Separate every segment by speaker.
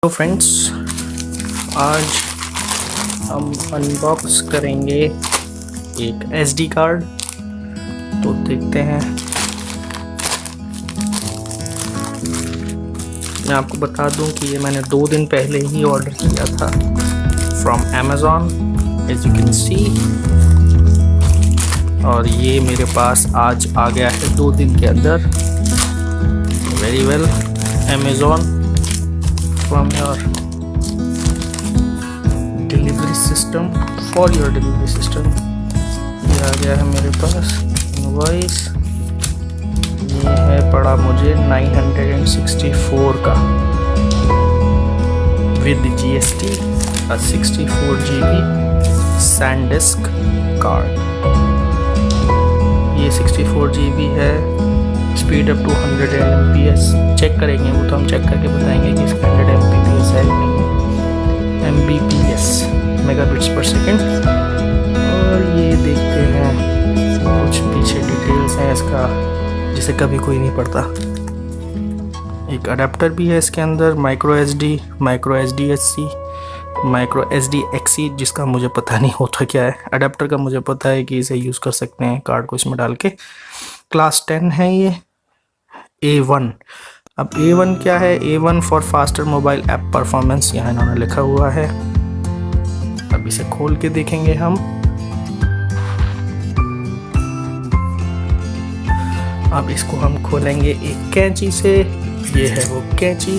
Speaker 1: तो फ्रेंड्स, आज हम अनबॉक्स करेंगे एक एसडी कार्ड। तो देखते हैं। मैं आपको बता दूं कि ये मैंने 2 दिन पहले ही ऑर्डर किया था from Amazon, as you can see. और ये मेरे पास आज आ गया है 2 दिन के अंदर। Very well Amazon, from your delivery system, for your delivery system। ये आ गया है मेरे पास इनवॉइस। ये है पड़ा मुझे 964 का with GST, 64 GB SanDisk card. ये 64 GB है, speed up to 100 Mbps। Check करेंगे, वो तो हम चेक करके बताएंगे कि इसका 100 Mbps है नहीं है। Mbps मेगाबिट्स पर सेकेंड। और ये देखते हैं कुछ पीछे डिटेल्स हैं इसका, जिसे कभी कोई नहीं पढ़ता। एक अडेप्टर भी है इसके अंदर, micro SD SC, micro SD XC, जिसका मुझे पता नहीं होता क्या है। अडेप्टर का मुझे पता है कि इसे यूज़ कर सकते हैं कार्ड को इसमें डाल के। क्लास 10 है ये। A1, अब A1 क्या है? A1 for faster mobile app performance, यहाँ इन्होंने लिखा हुआ है। अब इसे खोल के देखेंगे हम। अब इसको हम खोलेंगे एक कैंची से। ये है वो कैंची।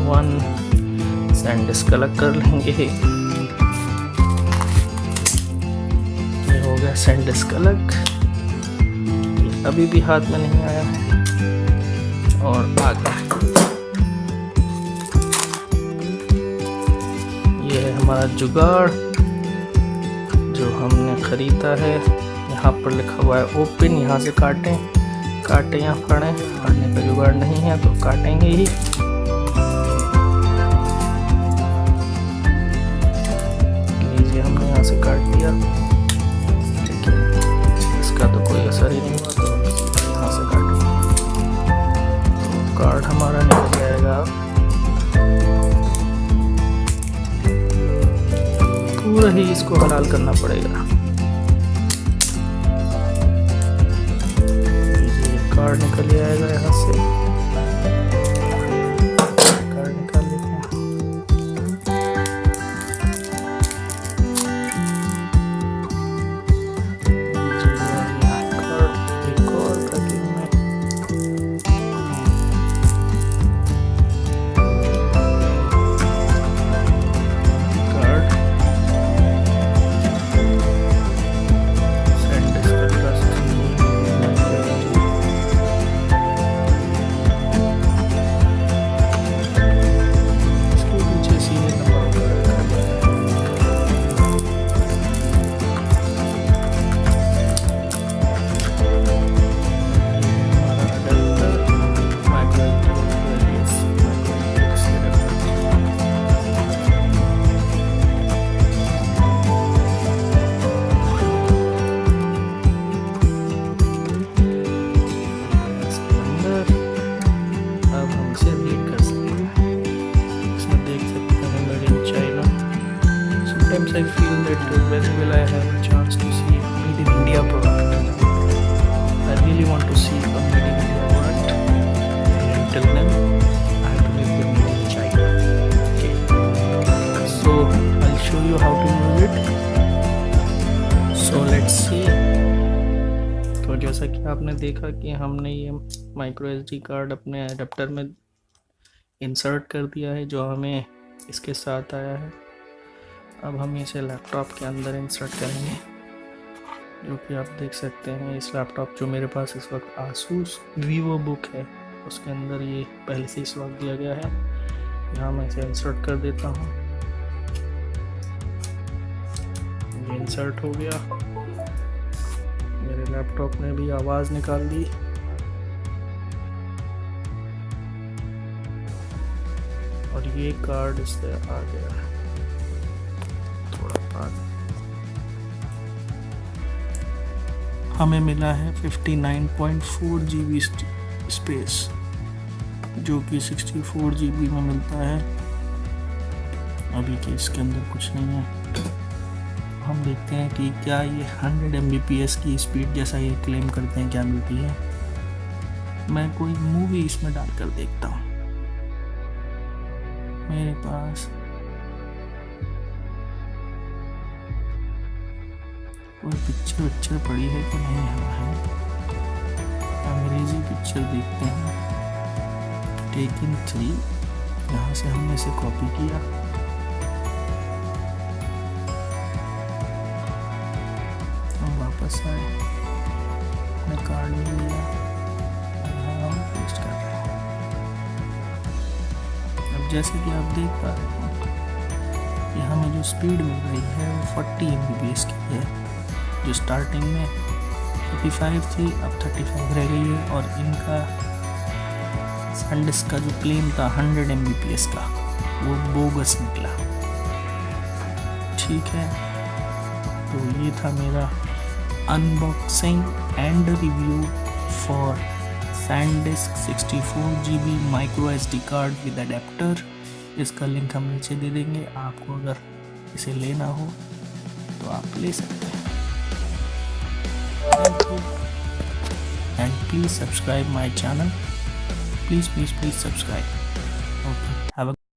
Speaker 1: वन सैनडिस्क अलग कर लेंगे। सैनडिस्क अलग, अभी भी हाथ में नहीं आया है। और आगे ये है हमारा जुगाड़ जो हमने खरीदा है। यहाँ पर लिखा हुआ है ओपन, यहाँ से काटें या फाड़ें। फाड़ने का जुगाड़ नहीं है तो काटेंगे ही। लीजिए, हमने यहाँ से काट दिया। इसका तो कोई असर ही नहीं हुआ, तो यहाँ से काट तो कार्ड हमारा निकल जाएगा। पूरा ही इसको हलाल करना पड़ेगा। ये कार्ड निकल जाएगा यहाँ से। कार्ड निकाल लेते हैं। I feel that when will I have a chance to see a made in India product? I really want to see a made in India product. Until then, I have to live with made in China. Okay. So I'll show you how to use it. So let's see. तो जैसा कि आपने देखा कि हमने ये micro SD card अपने adapter में इंसर्ट कर दिया है, जो हमें इसके साथ आया है। अब हम इसे लैपटॉप के अंदर इंसर्ट करेंगे, जो कि आप देख सकते हैं। इस लैपटॉप जो मेरे पास इस वक्त आसूस वीवो बुक है, उसके अंदर ये पहले से इस वक्त दिया गया है। यहाँ मैं इसे इंसर्ट कर देता हूँ। ये इंसर्ट हो गया। मेरे लैपटॉप ने भी आवाज़ निकाल दी। और ये कार्ड इससे आ गया है। थोड़ा बाद हमें मिला है 59.4 GB स्पेस, जो कि 64 GB में मिलता है। अभी के इसके अंदर कुछ नहीं है। हम देखते हैं कि क्या ये 100 Mbps की स्पीड जैसा ये क्लेम करते हैं क्या मिलती है। मैं कोई मूवी इसमें डालकर देखता हूँ। मेरे पास कोई पिक्चर पड़ी है कि नहीं है। अंग्रेजी पिक्चर देखते हैं। टेकिंग 3, यहाँ से हमने इसे कॉपी किया। हम वापस आए, अपने कार्ड में लिया और हम पेस्ट कर रहे हैं। अब जैसे कि आप देख पा रहे हैं कि हमें जो स्पीड मिल रही है वो 40 Mbps की है। जो स्टार्टिंग में 35 थी, अब 35 रह गई है। और इनका सैंडिस्क का जो क्लेम था 100 Mbps का, वो बोगस निकला। ठीक है, तो ये था मेरा unboxing and review for SanDisk 64 GB micro SD card with adapter. इसका लिंक हम नीचे दे देंगे। आपको अगर इसे लेना हो तो आप ले सकते हैं। Thank you, and please subscribe my channel. Please subscribe. Okay.